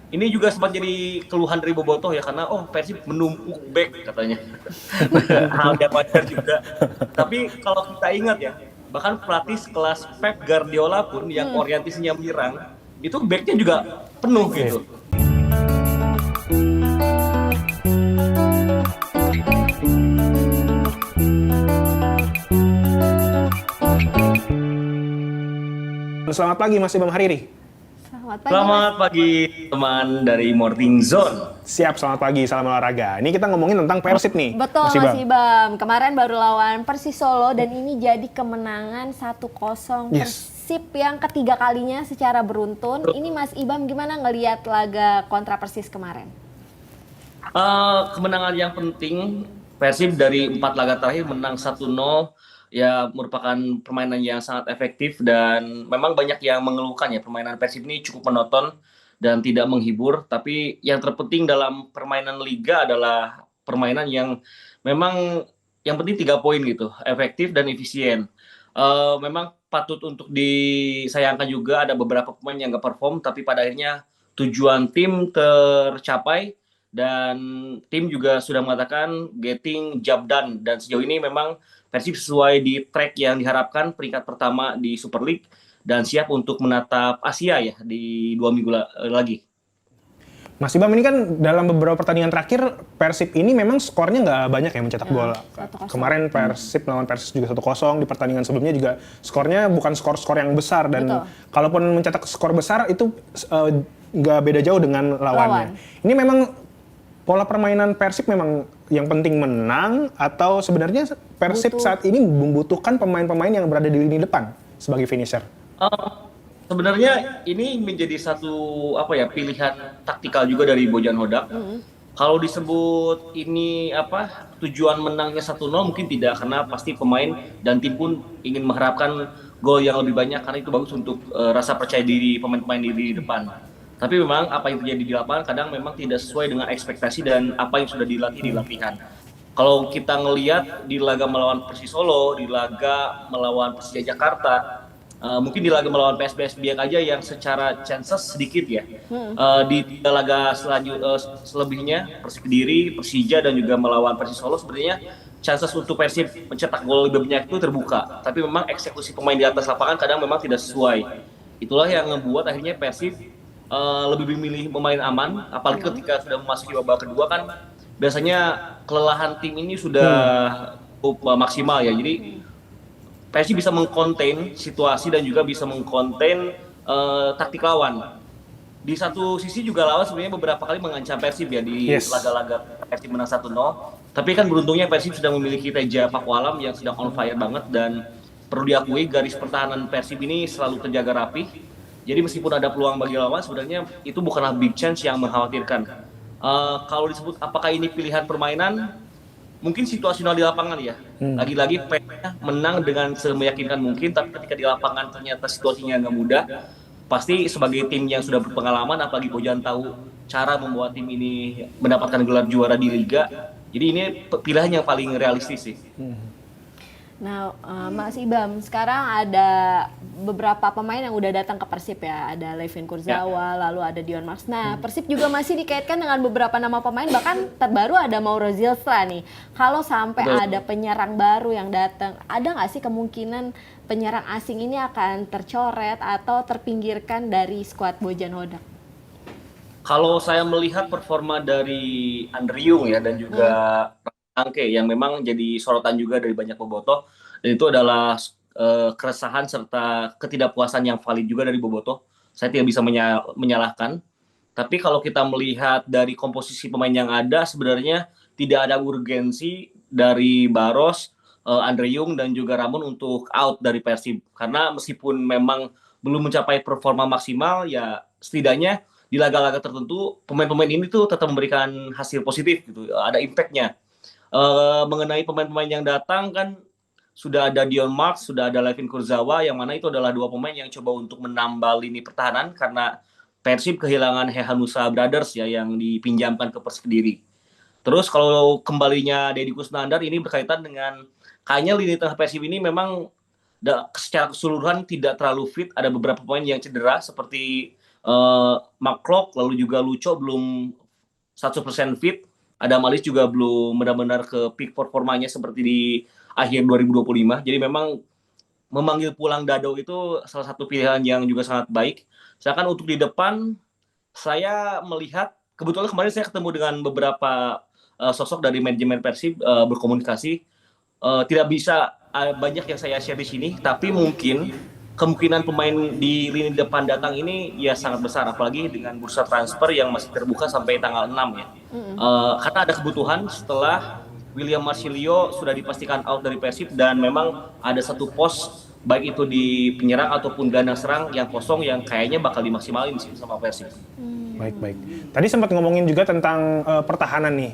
Ini juga sempat jadi keluhan dari bobotoh ya karena Persib menumpuk back katanya. Hal yang wajar juga. Tapi kalau kita ingat ya, bahkan pelatih kelas Pep Guardiola pun yang orientasinya menyerang, itu backnya juga penuh Iya. gitu. Selamat pagi Mas Ibam Hariri. Selamat pagi, Mas. Selamat pagi teman dari Morning Zone. Siap, selamat pagi, salam olahraga. Ini kita ngomongin tentang Persib nih, Betul, Mas Mas Ibam. Ibam. Kemarin baru lawan Persis Solo dan ini jadi kemenangan 1-0 Yes. Persib yang ketiga kalinya secara beruntun. Ini Mas Ibam gimana ngelihat laga kontra Persis kemarin? Kemenangan yang penting, Persib dari 4 laga terakhir menang 1-0, ya merupakan permainan yang sangat efektif dan memang banyak yang mengeluhkan ya permainan Persib ini cukup monoton dan tidak menghibur, tapi yang terpenting dalam permainan liga adalah permainan yang memang yang penting 3 poin gitu, efektif dan efisien. Memang patut untuk disayangkan juga ada beberapa pemain yang nggak perform, tapi pada akhirnya tujuan tim tercapai dan tim juga sudah mengatakan getting job done dan sejauh ini memang Persib sesuai di track yang diharapkan peringkat pertama di Super League dan siap untuk menatap Asia ya di 2 minggu lagi. Mas Ibam, ini kan dalam beberapa pertandingan terakhir Persib ini memang skornya nggak banyak ya mencetak gol. 1-0. Kemarin Persib lawan Persis juga 1-0, di pertandingan sebelumnya juga skornya bukan skor-skor yang besar dan Betul. kalaupun mencetak skor besar itu nggak beda jauh dengan lawannya. Ini memang pola permainan Persib memang yang penting menang atau sebenarnya Persib saat ini membutuhkan pemain-pemain yang berada di lini depan sebagai finisher? Eh, Sebenarnya ini menjadi satu pilihan taktikal juga dari Bojan Hodak. Kalau disebut ini tujuan menangnya 1-0 mungkin tidak karena pasti pemain dan tim pun ingin mengharapkan gol yang lebih banyak karena itu bagus untuk rasa percaya diri pemain-pemain di depan. Tapi memang apa yang terjadi di lapangan kadang memang tidak sesuai dengan ekspektasi dan apa yang sudah dilatih di latihan. Kalau kita ngelihat di laga melawan Persis Solo, di laga melawan Persija Jakarta, mungkin di laga melawan PSBS Biak aja yang secara chances sedikit ya. Di 3 laga selebihnya Persik Kediri, Persija dan juga melawan Persis Solo sebenarnya chances untuk Persib mencetak gol lebih banyak itu terbuka. Tapi memang eksekusi pemain di atas lapangan kadang memang tidak sesuai. Itulah yang membuat akhirnya Persib lebih memilih pemain aman, apalagi ketika sudah memasuki babak kedua kan biasanya kelelahan tim ini sudah cukup maksimal ya. Jadi Persib bisa mengkonten situasi dan juga bisa mengkonten taktik lawan. Di satu sisi juga lawan sebenarnya beberapa kali mengancam Persib ya di Yes. laga-laga Persib menang 1-0. Tapi kan beruntungnya Persib sudah memiliki Teja Pakualam yang sedang on fire banget dan perlu diakui garis pertahanan Persib ini selalu terjaga rapih. Jadi meskipun ada peluang bagi lawan sebenarnya itu bukanlah big chance yang mengkhawatirkan. Kalau disebut apakah ini pilihan permainan, mungkin situasional di lapangan ya. Lagi-lagi pengennya menang dengan semeyakinkan mungkin, tapi ketika di lapangan ternyata situasinya nggak mudah, pasti sebagai tim yang sudah berpengalaman, apalagi Bojan tahu cara membuat tim ini mendapatkan gelar juara di Liga. Jadi ini pilihan yang paling realistis sih. Nah, Mas Ibam, sekarang ada beberapa pemain yang udah datang ke Persib ya. Ada Levin Kurzawa, lalu ada Dion Max. Nah, Persib juga masih dikaitkan dengan beberapa nama pemain, bahkan terbaru ada Mauro Zilstra nih. Kalau sampai Betul. ada penyerang baru yang datang, ada nggak sih kemungkinan penyerang asing ini akan tercoret atau terpinggirkan dari skuad Bojan Hodak? Kalau saya melihat performa dari Andriung ya dan juga Angke yang memang jadi sorotan juga dari banyak bobotoh dan itu adalah keresahan serta ketidakpuasan yang valid juga dari bobotoh. Saya tidak bisa menyalahkan. Tapi kalau kita melihat dari komposisi pemain yang ada sebenarnya tidak ada urgensi dari Baros, Andre Yung dan juga Ramon untuk out dari Persib karena meskipun memang belum mencapai performa maksimal ya setidaknya di laga-laga tertentu pemain-pemain ini tuh tetap memberikan hasil positif gitu, ada impact-nya. Mengenai pemain-pemain yang datang kan sudah ada Dion Marks, sudah ada Levin Kurzawa yang mana itu adalah 2 pemain yang coba untuk menambal lini pertahanan karena Persib kehilangan Hehanusa Brothers ya yang dipinjamkan ke Persik Kediri. Terus kalau kembalinya Deddy Kusnandar ini berkaitan dengan kayaknya lini tengah Persib ini memang secara keseluruhan tidak terlalu fit. Ada beberapa pemain yang cedera seperti Mark lalu juga Lucho belum 100% fit. Adam Alis juga belum benar-benar ke peak performanya seperti di akhir 2025. Jadi memang memanggil pulang Dado itu salah satu pilihan yang juga sangat baik. Sedangkan untuk di depan, saya melihat kebetulan kemarin saya ketemu dengan beberapa sosok dari manajemen Persib, berkomunikasi. Tidak bisa banyak yang saya share di sini, tapi mungkin kemungkinan pemain di lini depan datang ini ya sangat besar, apalagi dengan bursa transfer yang masih terbuka sampai tanggal 6 ya. Karena ada kebutuhan setelah William Marsilio sudah dipastikan out dari Persib, dan memang ada satu pos baik itu di penyerang ataupun gelandang serang yang kosong yang kayaknya bakal dimaksimalin sih sama Persib. Baik. Tadi sempat ngomongin juga tentang pertahanan nih,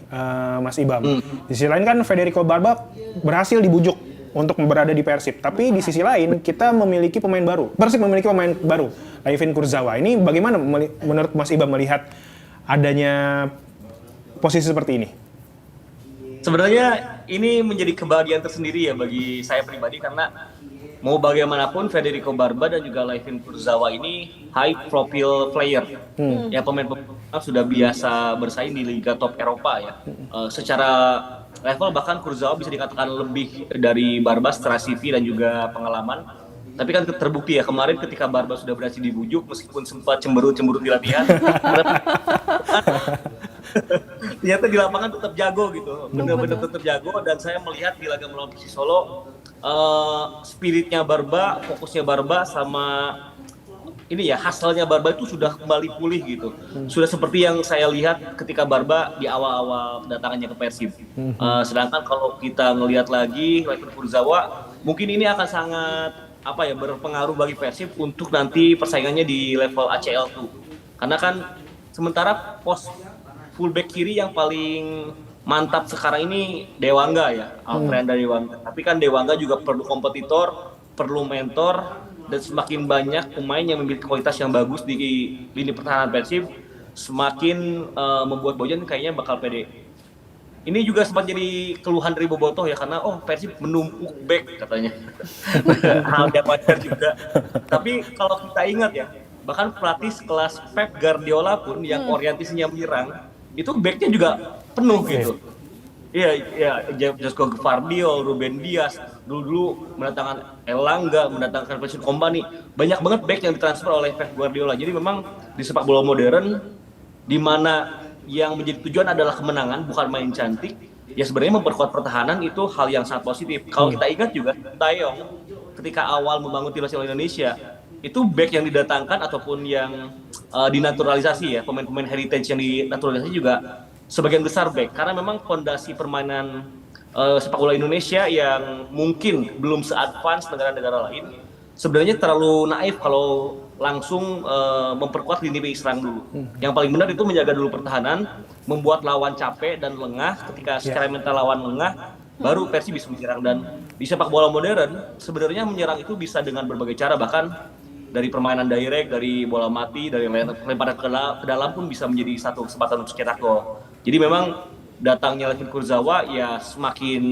Mas Ibam. Di sisi lain kan Federico Barba berhasil dibujuk untuk berada di Persib. Tapi di sisi lain kita memiliki pemain baru. Persib memiliki pemain baru, Layvin Kurzawa. Ini bagaimana menurut Mas Ibam melihat adanya posisi seperti ini? Sebenarnya ini menjadi kebahagiaan tersendiri ya bagi saya pribadi, karena mau bagaimanapun Federico Barba dan juga Layvin Kurzawa ini high profile player. Ya pemain-pemain sudah biasa bersaing di liga top Eropa ya. Secara level bahkan Kurzawa bisa dikatakan lebih dari Barba secara CV dan juga pengalaman. Tapi kan terbukti ya kemarin ketika Barba sudah berhasil dibujuk, meskipun sempat cemberut di latihan, ternyata di lapangan tetap jago gitu, benar-benar tetap jago. Dan saya melihat di laga melawan Persis Solo, spiritnya Barba, fokusnya Barba, sama ini ya hasilnya Barba itu sudah kembali pulih gitu. Sudah seperti yang saya lihat ketika Barba di awal-awal kedatangannya ke Persib. Sedangkan kalau kita ngelihat lagi Layvin Kurzawa, mungkin ini akan sangat berpengaruh bagi Persib untuk nanti persaingannya di level ACL tuh. Karena kan sementara pos fullback kiri yang paling mantap sekarang ini Dewangga ya, Alfrenda Dewangga. Tapi kan Dewangga juga perlu kompetitor, perlu mentor, dan semakin banyak pemain yang memiliki kualitas yang bagus di lini pertahanan Persib, semakin membuat Bojan kayaknya bakal pede. Ini juga sempat jadi keluhan dari Bobotoh ya, karena Persib menumpuk back katanya. Hal yang wajar juga. Tapi kalau kita ingat ya, bahkan pelatih sekelas Pep Guardiola pun yang orientasinya menyerang, itu backnya juga penuh gitu. Iya, Josko Gvardiol, Ruben Dias, dulu mendatangkan Elanga, mendatangkan Vincent Kompany, banyak banget back yang ditransfer oleh Pep Guardiola. Jadi memang di sepak bola modern, di mana yang menjadi tujuan adalah kemenangan, bukan main cantik, ya sebenarnya memperkuat pertahanan itu hal yang sangat positif. Kalau kita ingat juga, Taeyong ketika awal membangun tim nasional Indonesia, itu back yang didatangkan ataupun yang dinaturalisasi ya, pemain-pemain heritage yang dinaturalisasi juga sebagian besar back, karena memang fondasi permainan sepak bola Indonesia yang mungkin belum se-advance negara-negara lain, sebenarnya terlalu naif kalau langsung memperkuat lini serang dulu. Yang paling benar itu menjaga dulu pertahanan, membuat lawan capek dan lengah. Ketika secara mental lawan lengah, baru Persib bisa menyerang. Dan di sepak bola modern, sebenarnya menyerang itu bisa dengan berbagai cara, bahkan dari permainan direct, dari bola mati, dari lemparan ke dalam pun bisa menjadi satu kesempatan untuk cetak gol. Jadi memang datangnya Layvin Kurzawa ya semakin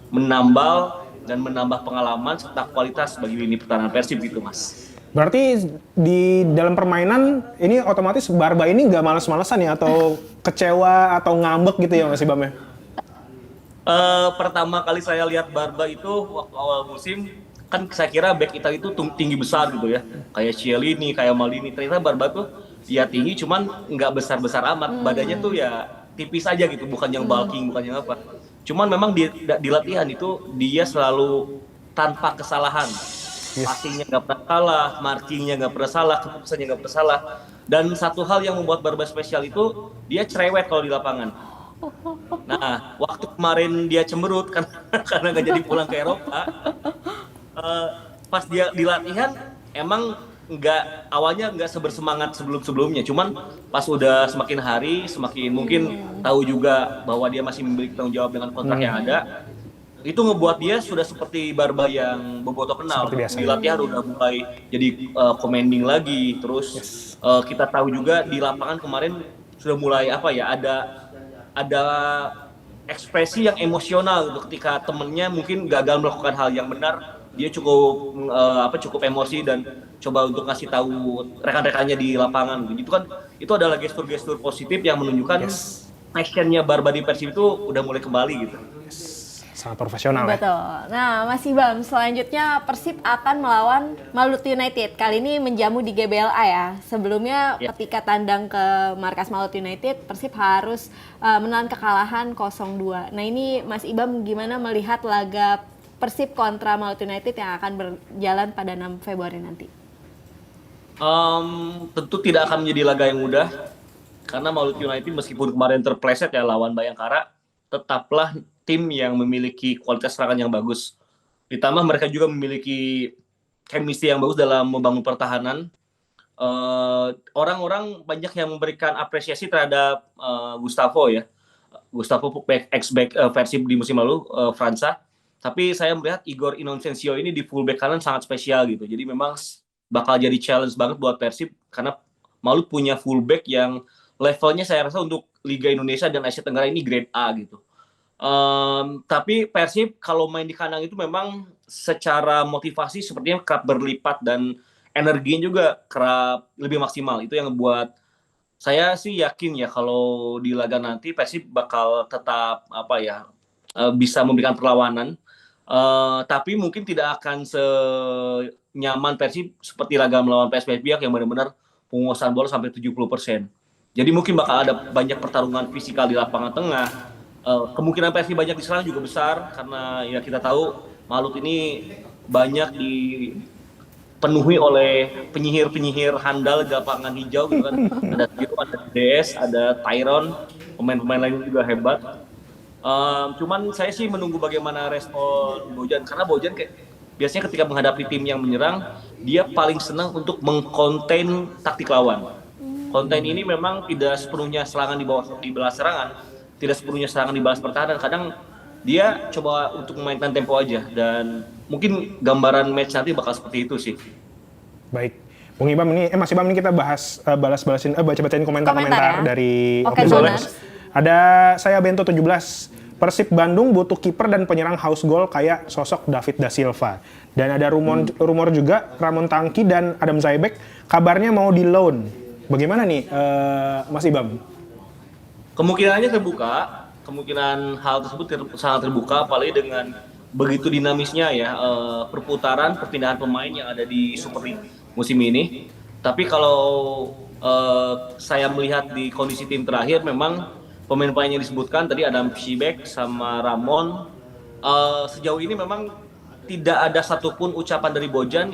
menambal dan menambah pengalaman serta kualitas bagi lini pertahanan Persib gitu, Mas. Berarti di dalam permainan ini otomatis Barba ini nggak males-malesan ya, atau kecewa atau ngambek gitu ya Mas Ibam ya? Pertama kali saya lihat Barba itu waktu awal musim, kan saya kira back Italia itu tinggi besar gitu ya, kayak Chiellini, kayak Maldini. Ternyata Barba tuh ya tinggi, cuman nggak besar-besar amat, badannya tuh ya tipis aja gitu, bukan yang bulking, bukan yang apa. Cuman memang di latihan itu dia selalu tanpa kesalahan. Passingnya nggak pernah salah, markingnya nggak pernah salah, keputusannya nggak pernah salah. Dan satu hal yang membuat Barba spesial itu dia cerewet kalau di lapangan. Nah, waktu kemarin dia cemberut karena nggak jadi pulang ke Eropa, pas dia di latihan emang awalnya nggak sebersemangat sebelumnya. Cuman pas udah semakin hari, semakin mungkin tahu juga bahwa dia masih memiliki tanggung jawab dengan kontrak yang ada. Itu ngebuat dia sudah seperti Barba yang Bobotoh kenal. Di latihan udah mulai jadi commanding lagi. Terus kita tahu juga di lapangan kemarin sudah mulai ada ekspresi yang emosional gitu ketika temennya mungkin gagal melakukan hal yang benar, dia cukup cukup emosi dan coba untuk ngasih tahu rekan-rekannya di lapangan. Gitu kan itu adalah gestur-gestur positif yang menunjukkan passionnya Barbadi Persib itu udah mulai kembali gitu. Sangat profesional ya. Betul. Nah, Mas Ibam, selanjutnya Persib akan melawan Maluku United. Kali ini menjamu di GBLA ya. Sebelumnya ketika tandang ke markas Maluku United, Persib harus menelan kekalahan 0-2. Nah, ini Mas Ibam gimana melihat laga Persib kontra Maluku United yang akan berjalan pada 6 Februari nanti? Tentu tidak akan menjadi laga yang mudah karena Maluku United meskipun kemarin terpleset ya lawan Bayangkara, tetaplah tim yang memiliki kualitas serangan yang bagus. Ditambah mereka juga memiliki chemistry yang bagus dalam membangun pertahanan. Orang-orang banyak yang memberikan apresiasi terhadap Gustavo ya. Gustavo ex-back Persib di musim lalu, Fransa. Tapi saya melihat Igor Inocensio ini di fullback kanan sangat spesial gitu. Jadi memang bakal jadi challenge banget buat Persib karena Maluku punya fullback yang levelnya saya rasa untuk Liga Indonesia dan Asia Tenggara ini grade A gitu. Tapi Persib kalau main di kandang itu memang secara motivasi sepertinya kerap berlipat dan energinya juga kerap lebih maksimal. Itu yang membuat saya sih yakin ya kalau di laga nanti Persib bakal tetap bisa memberikan perlawanan. Tapi mungkin tidak akan senyaman Persib seperti laga melawan PSPS Biak yang benar-benar penguasaan bola sampai 70%. Jadi mungkin bakal ada banyak pertarungan fisikal di lapangan tengah. Kemungkinan Persib banyak diserang juga besar karena ya kita tahu Maluku ini banyak dipenuhi oleh penyihir-penyihir handal di lapangan hijau gitu kan. Ada Tio, ada DS, ada Tyron, pemain-pemain lain juga hebat. Cuman saya sih menunggu bagaimana respon Bojan karena Bojan biasanya ketika menghadapi tim yang menyerang dia paling senang untuk mengkonten taktik lawan. Konten ini memang tidak sepenuhnya serangan di belah serangan. Tidak sepenuhnya serangan dibalas pertahanan, kadang dia coba untuk memainkan tempo aja dan mungkin gambaran match nanti bakal seperti itu sih. Baik, Bung Ibam ini, Mas Ibam ini kita bahas baca-bacain komentar-komentar ya? dari Oke, Optizoles. Ada saya Bento 17, Persib Bandung butuh kiper dan penyerang haus gol kayak sosok David Da Silva. Dan ada rumor juga Ramon Tangki dan Adam Zaibek kabarnya mau di loan. Bagaimana nih Mas Ibam? Kemungkinannya terbuka, kemungkinan hal tersebut sangat terbuka, apalagi dengan begitu dinamisnya ya perputaran perpindahan pemain yang ada di Super League musim ini. Tapi kalau saya melihat di kondisi tim terakhir, memang pemain-pemain yang disebutkan tadi Adam Shibek sama Ramon, sejauh ini memang tidak ada satupun ucapan dari Bojan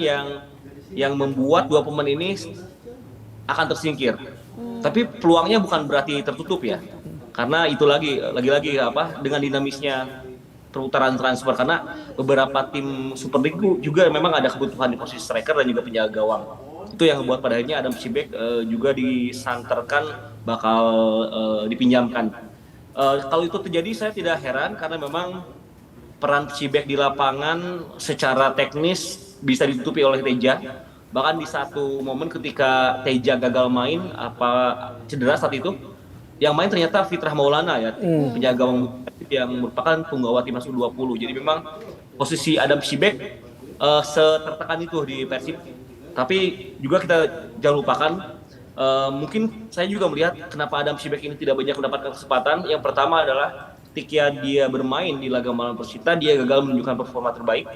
yang membuat dua pemain ini akan tersingkir. Tapi peluangnya bukan berarti tertutup ya, karena itu lagi-lagi dengan dinamisnya perputaran transfer, karena beberapa tim Super League juga memang ada kebutuhan di posisi striker dan juga penjaga gawang. Itu yang membuat pada akhirnya Adam Shibek juga disanterkan bakal dipinjamkan. Kalau itu terjadi saya tidak heran karena memang peran Shibek di lapangan secara teknis bisa ditutupi oleh Teja. Bahkan di satu momen ketika Teja gagal main cedera saat itu, yang main ternyata Fitrah Maulana ya, penjaga gawang yang merupakan punggawa timnas U20. Jadi memang posisi Adam Shibek setertekan itu di Persib. Tapi juga kita jangan lupakan, mungkin saya juga melihat kenapa Adam Shibek ini tidak banyak mendapatkan kesempatan. Yang pertama adalah ketika dia bermain di laga melawan Persita, dia gagal menunjukkan performa terbaik.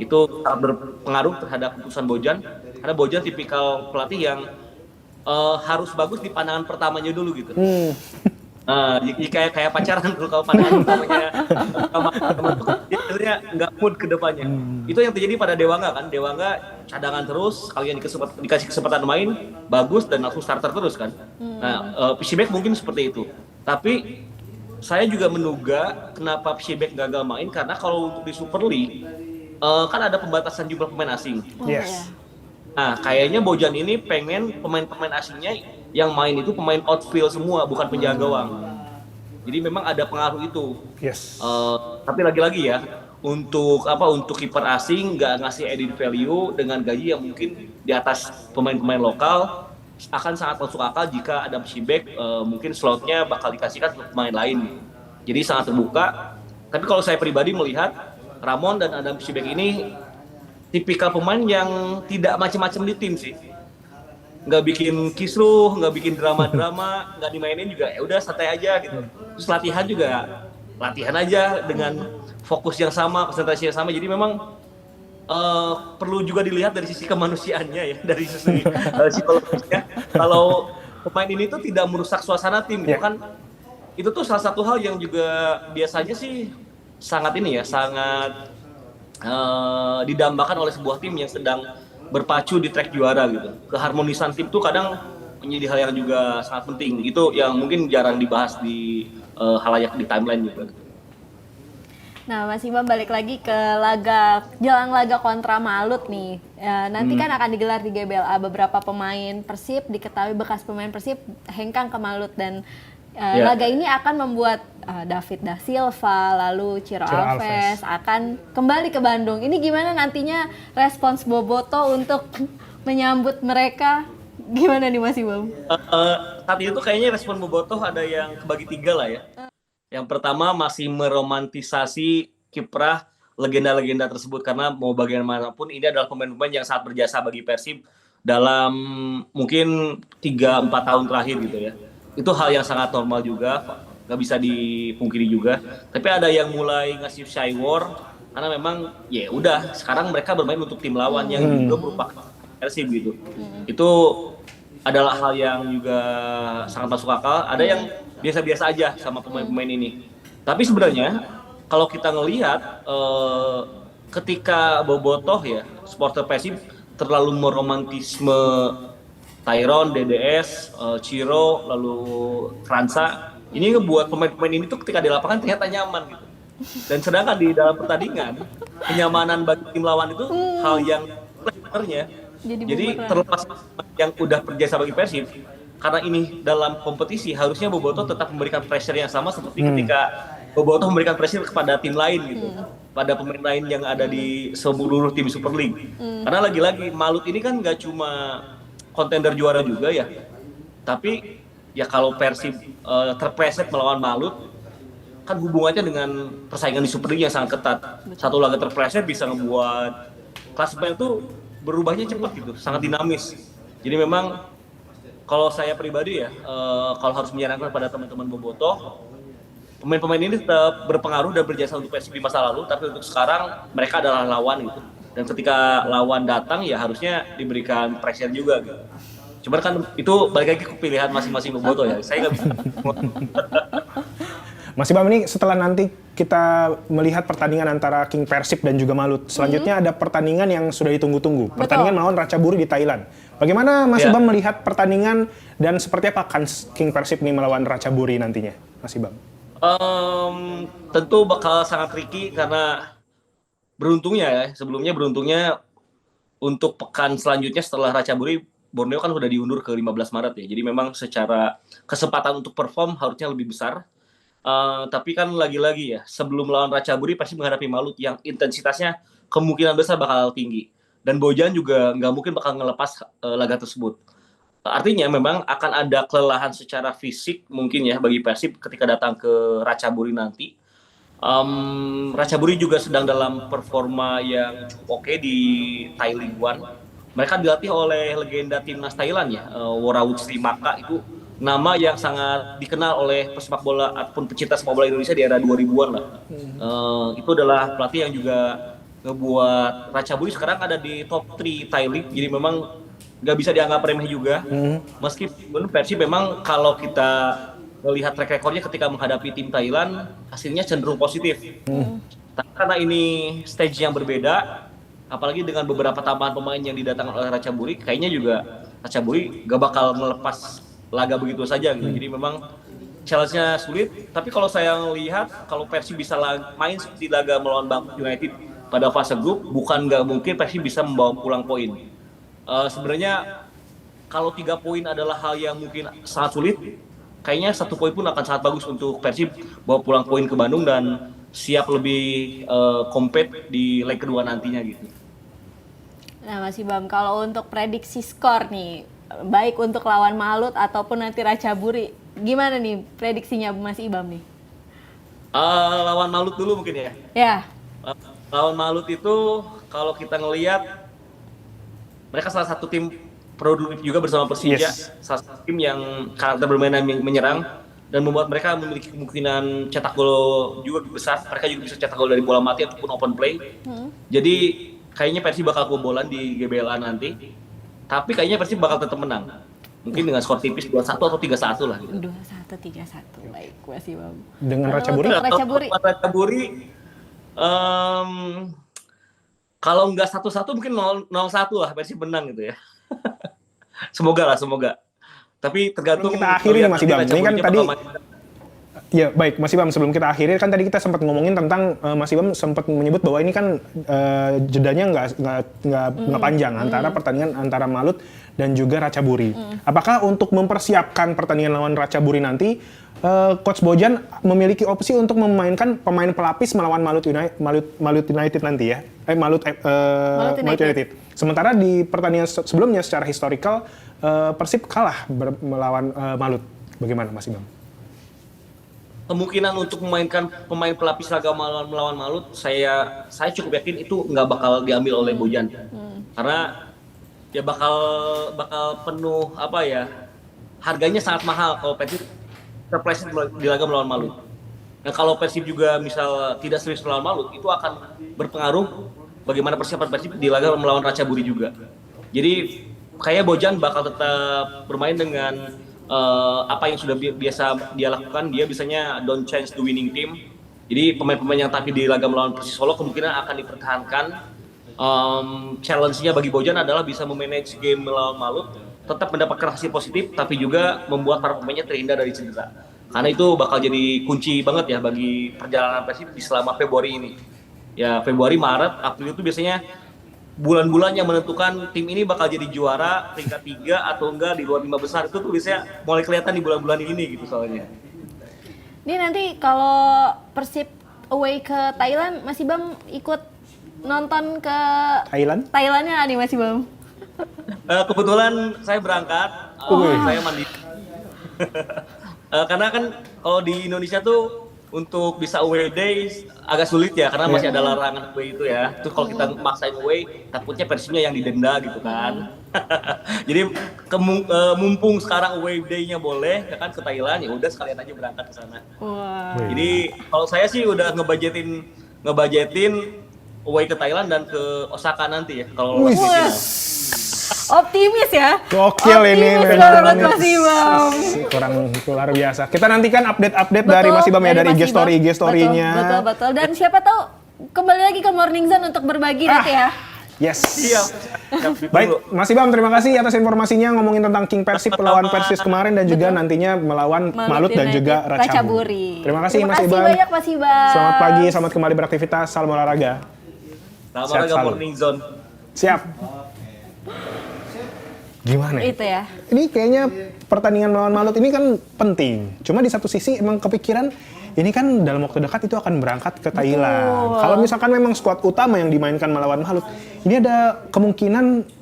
Itu sangat berpengaruh terhadap keputusan Bojan, karena Bojan tipikal pelatih yang harus bagus di pandangan pertamanya dulu gitu. Kayak pacaran dulu, kalau pandangan pertamanya sama teman tuh dia sebenarnya nggak mood ke depannya. Itu yang terjadi pada Dewangga kan. Dewangga cadangan terus, kalian dikasih kesempatan main bagus dan langsung starter terus kan. Nah, Shibek mungkin seperti itu. Tapi saya juga menduga kenapa Shibek gagal main karena kalau untuk di Super League kan ada pembatasan jumlah pemain asing. Yes. Nah, kayaknya Bojan ini pengen pemain-pemain asingnya yang main itu pemain outfield semua, bukan penjaga gawang. Jadi memang ada pengaruh itu. Yes. Tapi lagi-lagi ya, untuk kiper asing nggak ngasih added value dengan gaji yang mungkin di atas pemain-pemain lokal, akan sangat masuk akal jika Adam Shibek mungkin slotnya bakal dikasihkan ke pemain lain. Jadi sangat terbuka. Tapi kalau saya pribadi melihat Ramon dan Adam Shibek ini tipikal pemain yang tidak macam-macam di tim sih. Nggak bikin kisruh, nggak bikin drama-drama, nggak dimainin juga ya udah santai aja gitu. Terus latihan juga latihan aja dengan fokus yang sama, konsentrasi yang sama. Jadi memang perlu juga dilihat dari sisi kemanusiaannya ya, dari sisi psikologisnya. Kalau pemain ini tuh tidak merusak suasana tim, gitu kan? Itu tuh salah satu hal yang juga biasanya sih sangat ini ya, sangat didambakan oleh sebuah tim yang sedang berpacu di track juara gitu. Keharmonisan tim tuh kadang menjadi hal yang juga sangat penting. Itu yang mungkin jarang dibahas di halayak di timeline juga. Nah, Mas Imam balik lagi ke jelang laga kontra Malut nih. Nanti kan akan digelar di GBLA. Beberapa pemain Persib diketahui bekas pemain Persib hengkang ke Malut dan laga ini akan membuat David Da Silva lalu Ciro Alves akan kembali ke Bandung. Ini gimana nantinya respons Boboto untuk menyambut mereka? Gimana nih Mas Imam? Saat itu kayaknya respon Boboto ada yang kebagi tiga lah ya. Yang pertama masih meromantisasi kiprah legenda-legenda tersebut karena mau bagaimanapun ini adalah pemain-pemain yang sangat berjasa bagi Persib dalam mungkin 3-4 tahun terakhir gitu ya. Itu hal yang sangat normal juga, nggak bisa dipungkiri juga. Tapi ada yang mulai ngasih shy war karena memang ya udah sekarang mereka bermain untuk tim lawan yang juga merupakan Persib gitu. Itu adalah hal yang juga sangat masuk akal. Ada yang biasa-biasa aja sama pemain-pemain ini. Tapi sebenarnya kalau kita ngelihat ketika Bobotoh ya, supporter Persib terlalu meromantisme Tyron, DDS, Ciro, lalu Fransa, ini ngebuat pemain-pemain ini tuh ketika di lapangan ternyata nyaman gitu. Dan sedangkan di dalam pertandingan kenyamanan bagi tim lawan itu hal yang sebenarnya. Jadi terlepas yang udah berjasa bagi Persib, karena ini dalam kompetisi harusnya Bobotoh tetap memberikan pressure yang sama seperti ketika Bobotoh memberikan pressure kepada tim lain gitu, pada pemain lain yang ada di seluruh tim Super League. Karena lagi-lagi Malut ini kan nggak cuma kontender juara juga ya, tapi ya kalau Persib terpreset melawan Malut, kan hubungannya dengan persaingan di Super League yang sangat ketat. Satu laga terpreset bisa ngebuat klasemen itu berubahnya cepat gitu, sangat dinamis. Jadi memang kalau saya pribadi ya, kalau harus menyarankan pada teman-teman Bobotoh, pemain-pemain ini tetap berpengaruh dan berjasa untuk Persib di masa lalu, tapi untuk sekarang mereka adalah lawan gitu. Dan ketika lawan datang ya harusnya diberikan pressure juga gitu. Cuman kan itu balik lagi ke pilihan masing-masing Bobotoh ya. Saya nggak bisa. Mas Ibam, ini setelah nanti kita melihat pertandingan antara King Persib dan juga Malut, selanjutnya ada pertandingan yang sudah ditunggu-tunggu. Pertandingan melawan Ratchaburi di Thailand. Bagaimana Mas Ibam melihat pertandingan dan seperti apa kans King Persib ini melawan Ratchaburi nantinya, Mas Ibam? Tentu bakal sangat tricky karena beruntungnya untuk pekan selanjutnya setelah Ratchaburi, Borneo kan sudah diundur ke 15 Maret ya. Jadi memang secara kesempatan untuk perform harusnya lebih besar. Tapi kan lagi-lagi ya, sebelum melawan Ratchaburi pasti menghadapi Malut yang intensitasnya kemungkinan besar bakal tinggi. Dan Bojan juga nggak mungkin bakal ngelepas laga tersebut. Artinya memang akan ada kelelahan secara fisik mungkin ya bagi Persib ketika datang ke Ratchaburi nanti. Ratchaburi juga sedang dalam performa yang cukup oke di Thai League One. Mereka dilatih oleh legenda timnas Thailand ya, Worawut Srimaka, itu nama yang sangat dikenal oleh pesepak bola ataupun pecinta sepak bola Indonesia di era 2000-an lah. Itu adalah pelatih yang juga ngebuat Ratchaburi sekarang ada di top 3 Thai League, jadi memang nggak bisa dianggap remeh juga. Meskipun Persib memang kalau kita melihat track recordnya ketika menghadapi tim Thailand, hasilnya cenderung positif. Tapi karena ini stage yang berbeda, apalagi dengan beberapa tambahan pemain yang didatangkan oleh Ratchaburi, kayaknya juga Ratchaburi gak bakal melepas laga begitu saja gitu. Jadi memang challenge-nya sulit, tapi kalau saya lihat kalau Persib bisa main seperti laga melawan Bangkok United pada fase grup, bukan nggak mungkin Persib bisa membawa pulang poin. Sebenarnya kalau 3 poin adalah hal yang mungkin sangat sulit, kayaknya 1 poin pun akan sangat bagus untuk Persib bawa pulang poin ke Bandung dan siap lebih compete di leg kedua nantinya gitu. Nah Mas Ibam, kalau untuk prediksi skor nih, baik untuk lawan Malut ataupun nanti Ratchaburi, gimana nih prediksinya Mas Ibam nih? Lawan Malut dulu mungkin ya. Ya. Lawan Malut itu kalau kita ngelihat mereka salah satu tim produktif juga bersama Persija, Yes. salah satu tim yang karakter bermain menyerang dan membuat mereka memiliki kemungkinan cetak gol juga besar. Mereka juga bisa cetak gol dari bola mati ataupun open play. Jadi kayaknya Persib bakal kebobolan di GBLA nanti. Tapi kayaknya Persib bakal tetap menang. Mungkin dengan skor tipis 2-1 atau 3-1 lah gitu. 2-1, 3-1. Baik, Mas Ibam. Dengan Kalau Ratchaburi? untuk Ratchaburi. Ratchaburi, kalau nggak 1-1 mungkin 0-1 lah Persib menang gitu ya. Semoga lah, semoga. Tapi tergantung Kita akhiri nih Mas Ibam. Ini kan tadi bakal ya baik Mas Ibam, sebelum kita akhiri kan tadi kita sempat ngomongin tentang Mas Ibam sempat menyebut bahwa ini kan jedanya nggak panjang antara pertandingan antara Malut dan juga Ratchaburi. Apakah untuk mempersiapkan pertandingan lawan Ratchaburi nanti Coach Bojan memiliki opsi untuk memainkan pemain pelapis melawan Malut United nanti ya? Malut United. Sementara di pertandingan sebelumnya secara historical Persib kalah melawan Malut. Bagaimana Mas Ibam? kemungkinan untuk memainkan pemain pelapis laga melawan Malut, saya cukup yakin itu nggak bakal diambil oleh Bojan. Karena ya bakal penuh apa ya, harganya sangat mahal kalau Persib terpleset di laga melawan Malut. Nah kalau Persib juga misal tidak serius melawan Malut, itu akan berpengaruh bagaimana persiapan Persib di laga melawan Ratchaburi juga. Jadi kayaknya Bojan bakal tetap bermain dengan apa yang sudah biasa dia lakukan. Dia biasanya don't change the winning team. Jadi pemain-pemain yang tampil di laga melawan Persis Solo kemungkinan akan dipertahankan. Challenge-nya bagi Bojan adalah bisa memanage game melawan Malut, tetap mendapatkan hasil positif, tapi juga membuat para pemainnya terhindar dari cedera. Karena itu bakal jadi kunci banget ya bagi perjalanan Persib di selama Februari ini. Ya Februari, Maret, April itu biasanya bulan-bulan yang menentukan tim ini bakal jadi juara peringkat 3 atau enggak di luar 5 besar. Itu tuh biasanya mulai kelihatan di bulan-bulan ini gitu soalnya. Ini nanti kalau Persib away ke Thailand, Mas Ibam ikut nonton ke Thailandnya nggak nih Mas Ibam? Kebetulan saya berangkat, saya mandi. Karena kan kalau di Indonesia tuh untuk bisa away days agak sulit ya, karena masih ada larangan away itu ya. Terus kalau kita maksain away, takutnya Persibnya yang didenda gitu kan. Jadi mumpung sekarang away day-nya boleh ya kan ke Thailand, ya udah sekalian aja berangkat ke sana. Wah. Jadi kalau saya sih udah ngebajetin away ke Thailand dan ke Osaka nanti ya kalau lolos final. Optimis ya. Gokil ini banget Mas Ibam. Kurang luar biasa. Kita nantikan update dari Mas Ibam ya, dari IG story-nya. Betul. Dan siapa tahu kembali lagi ke Morning Zone untuk berbagi nanti ya. Yes. Iya. Baik, Mas Ibam terima kasih atas informasinya ngomongin tentang King Persib melawan Persis kemarin dan juga nantinya melawan Malut dan juga Ratchaburi. Terima kasih Mas Ibam. Terima kasih banyak Mas Ibam. Selamat pagi, selamat kembali beraktivitas. Salam olahraga. Selamat olahraga Morning Zone. Siap. Gimana ya? Itu ya. Ini kayaknya pertandingan melawan Malut ini kan penting. Cuma di satu sisi emang kepikiran ini kan dalam waktu dekat itu akan berangkat ke Thailand. Kalau misalkan memang skuad utama yang dimainkan melawan Malut, ini ada kemungkinan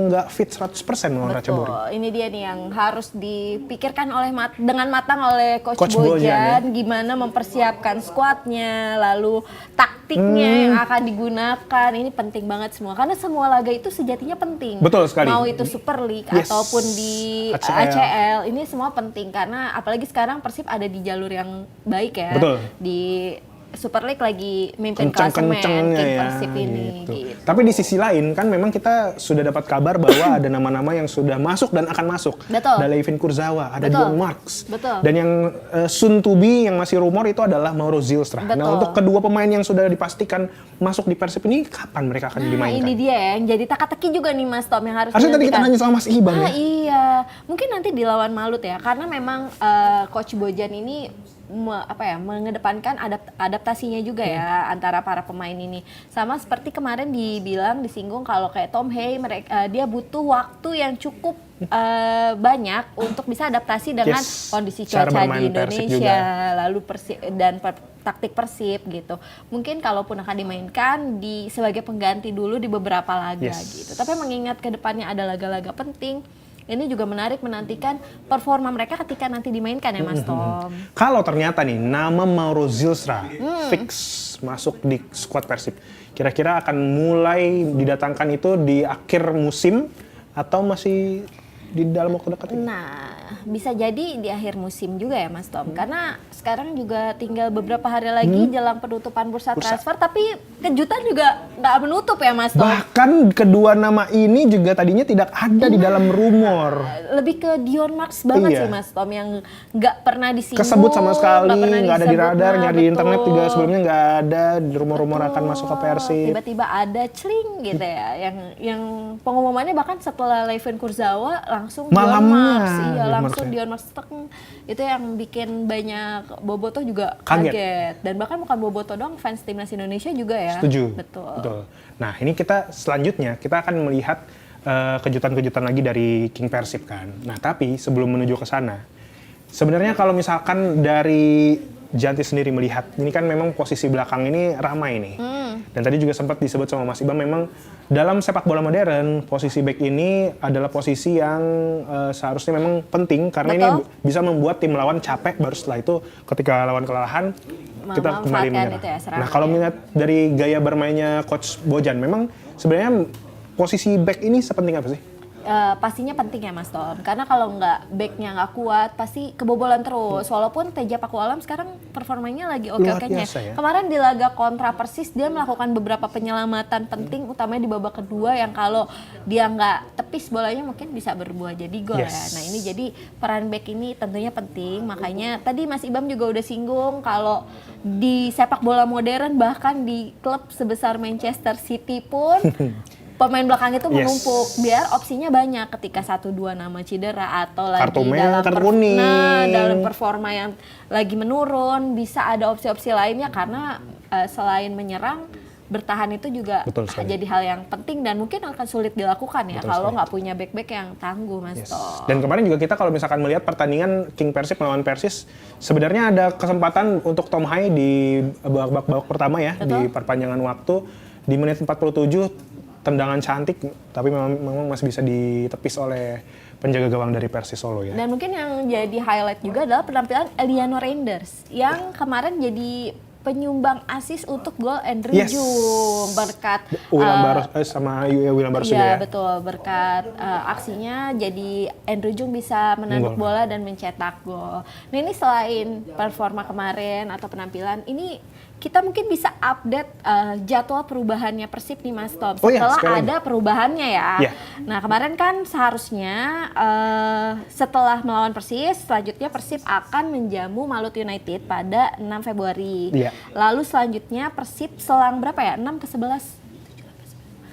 nggak fit 100% melawan Ratchaburi. Ini dia nih yang harus dipikirkan dengan matang oleh Coach ya? Bojan, gimana mempersiapkan skuadnya, lalu taktiknya yang akan digunakan. Ini penting banget semua, karena semua laga itu sejatinya penting. Betul sekali. Mau itu Super League ataupun di ACL, ini semua penting karena apalagi sekarang Persib ada di jalur yang baik ya. Betul. Di Super League lagi mimpin klasemen tim Persib ini. Gitu. Tapi di sisi lain kan memang kita sudah dapat kabar bahwa ada nama-nama yang sudah masuk dan akan masuk. Betul. Ada Levin Kurzawa, ada Dion Marks. Betul. Dan yang soon to be yang masih rumor itu adalah Mauro Zylstra. Betul. Nah untuk kedua pemain yang sudah dipastikan masuk di Persib ini kapan mereka akan dimainkan? Ini dia ya, yang jadi teka-teki juga nih Mas Tom yang harus harusnya tadi kita nanya sama Mas Ibam ya? Iya, mungkin nanti dilawan Malut ya, karena memang Coach Bojan ini mengedepankan adaptasinya juga ya antara para pemain ini. Sama seperti kemarin disinggung kalau kayak Tom Hey dia butuh waktu yang cukup banyak untuk bisa adaptasi dengan kondisi cuaca di Indonesia, lalu taktik Persib gitu. Mungkin kalaupun akan dimainkan sebagai pengganti dulu di beberapa laga gitu. Tapi mengingat ke depannya ada laga-laga penting, ini juga menarik menantikan performa mereka ketika nanti dimainkan ya Mas Tom. Kalau ternyata nih nama Mauro Zilstra fix masuk di skuad Persib, kira-kira akan mulai didatangkan itu di akhir musim atau masih di dalam waktu dekat ini? Nah, bisa jadi di akhir musim juga ya Mas Tom. Karena sekarang juga tinggal beberapa hari lagi jelang penutupan bursa transfer, tapi kejutan juga nggak menutup ya Mas Tom. Bahkan kedua nama ini juga tadinya tidak ada di dalam rumor. Lebih ke Dion Marks banget Iya. sih Mas Tom, yang nggak pernah disinggung, Kesebut sama sekali, pernah nggak ada di disebut. radar, Nah, nyari di internet betul. juga sebelumnya nggak ada rumor-rumor akan masuk ke Persib. Tiba-tiba ada celing gitu ya, yang pengumumannya bahkan setelah Leven Kurzawa langsung Malamnya Dion Marks, iya Dion langsung Marks ya. Dion Marks tek. Itu yang bikin banyak bobotoh juga Kaget. kaget. Dan bahkan bukan bobotoh doang, fans timnas Indonesia juga ya. Setuju. Betul. Nah, ini kita selanjutnya kita akan melihat kejutan-kejutan lagi dari King Persib kan. Nah, tapi sebelum menuju ke sana, sebenarnya kalau misalkan dari Janti sendiri melihat, ini kan memang posisi belakang ini ramai nih. Dan tadi juga sempat disebut sama Mas Ibam, memang dalam sepak bola modern, posisi back ini adalah posisi yang seharusnya memang penting karena Betul. ini bisa membuat tim lawan capek, baru setelah itu ketika lawan kelelahan kita kembali Memanfaatkan menyerang. itu ya, serangan Nah, kalau ya. melihat dari gaya bermainnya Coach Bojan, memang sebenarnya posisi back ini sepenting apa sih? Pastinya penting ya Mas Tom, karena kalau nggak backnya nggak kuat pasti kebobolan terus. Walaupun Teja Pakualam sekarang performanya lagi Luar oke-okenya. biasa ya. Kemarin di laga kontra Persis dia melakukan beberapa penyelamatan penting, utamanya di babak kedua yang kalau dia nggak tepis bolanya mungkin bisa berbuah jadi gol ya. Yes. Nah ini jadi peran back ini tentunya penting, makanya tadi Mas Ibam juga udah singgung kalau di sepak bola modern bahkan di klub sebesar Manchester City pun pemain belakang itu Yes. menumpuk biar opsinya banyak ketika 1-2 nama cedera atau lagi Kartu merah, kartu kuning. dalam performa yang lagi menurun, bisa ada opsi-opsi lainnya karena selain menyerang, bertahan itu juga Betul sekali. jadi hal yang penting dan mungkin akan sulit dilakukan ya Betul kalau sekali. nggak punya back-back yang tangguh Mas Yes. Tom. Dan kemarin juga kita kalau misalkan melihat pertandingan King Persib melawan Persis, sebenarnya ada kesempatan untuk Tom Hai di babak pertama ya, Betul. di perpanjangan waktu di menit 47 tendangan cantik, tapi memang masih bisa ditepis oleh penjaga gawang dari Persis Solo ya. Dan mungkin yang jadi highlight juga adalah penampilan Eliano Reinders yang kemarin jadi penyumbang assist untuk gol Andrew Yes. Jung berkat William Barros sama William Barros juga iya ya. betul, berkat aksinya jadi Andrew Jung bisa menanduk Gol. bola dan mencetak gol. Nah ini selain performa kemarin atau penampilan, ini kita mungkin bisa update jadwal perubahannya Persib nih Mas Tom. Oh iya, Setelah sekali lagi. ada perubahannya ya. Iya. Nah kemarin kan seharusnya setelah melawan Persis, selanjutnya Persib akan menjamu Malut United pada 6 Februari. Iya. Lalu selanjutnya Persib selang berapa ya? 6 ke 11?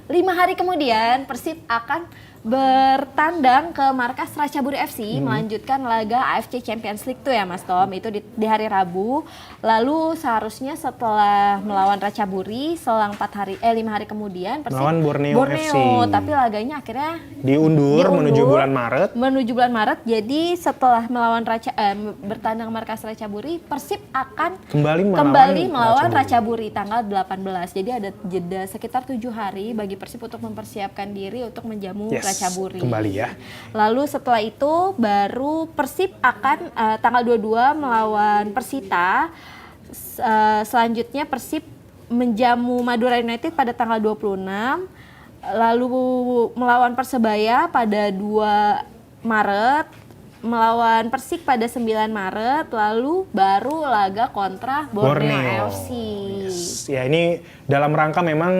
5 hari kemudian Persib akan bertandang ke markas Ratchaburi FC melanjutkan laga AFC Champions League tuh ya Mas Tom, itu di hari Rabu. Lalu seharusnya setelah melawan Ratchaburi selang 5 hari kemudian Persib Melawan Borneo FC. tapi laganya akhirnya Diundur menuju bulan Maret. menuju bulan Maret. Jadi setelah melawan bertandang markas Ratchaburi, Persib akan Kembali melawan Ratchaburi tanggal 18. Jadi ada jeda sekitar 7 hari bagi Persib untuk mempersiapkan diri untuk menjamu Yes, Ratchaburi. kembali ya. Lalu setelah itu baru Persib akan tanggal 22 melawan Persita. Selanjutnya Persib menjamu Madura United pada tanggal 26. Lalu melawan Persebaya pada 2 Maret. Melawan Persik pada 9 Maret, lalu baru laga kontra Borneo FC. Yes. Ya ini dalam rangka memang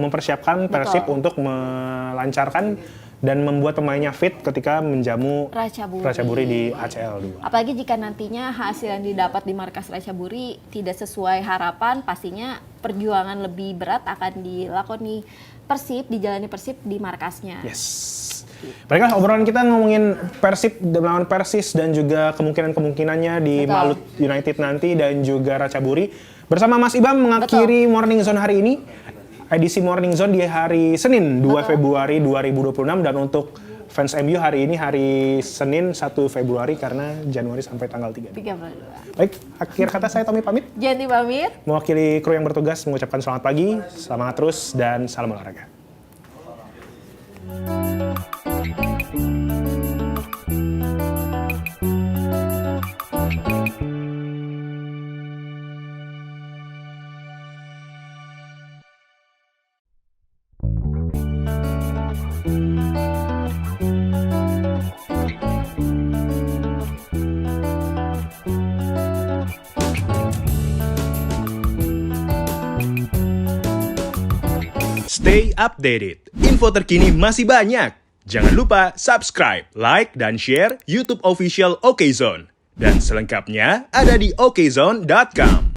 mempersiapkan Persib untuk melancarkan dan membuat pemainnya fit ketika menjamu Ratchaburi di ACL 2. Apalagi jika nantinya hasil yang didapat di markas Ratchaburi tidak sesuai harapan, pastinya perjuangan lebih berat akan dilakoni Persib, dijalani Persib di markasnya. Yes. Baiklah, obrolan kita ngomongin Persib melawan Persis dan juga kemungkinan-kemungkinannya di Betul. Malut United nanti dan juga Ratchaburi. Bersama Mas Ibam mengakhiri Morning Zone hari ini. Edisi Morning Zone di hari Senin 2 Februari 2026 dan untuk fans MU hari ini hari Senin 1 Februari karena Januari sampai tanggal 3. 32. Baik, akhir kata saya Tommy pamit. Janti pamit. Mewakili kru yang bertugas mengucapkan selamat pagi, semangat terus dan salam olahraga. Stay updated. Info terkini masih banyak. Jangan lupa subscribe, like, dan share YouTube official OKZone. Dan selengkapnya ada di okezone.com.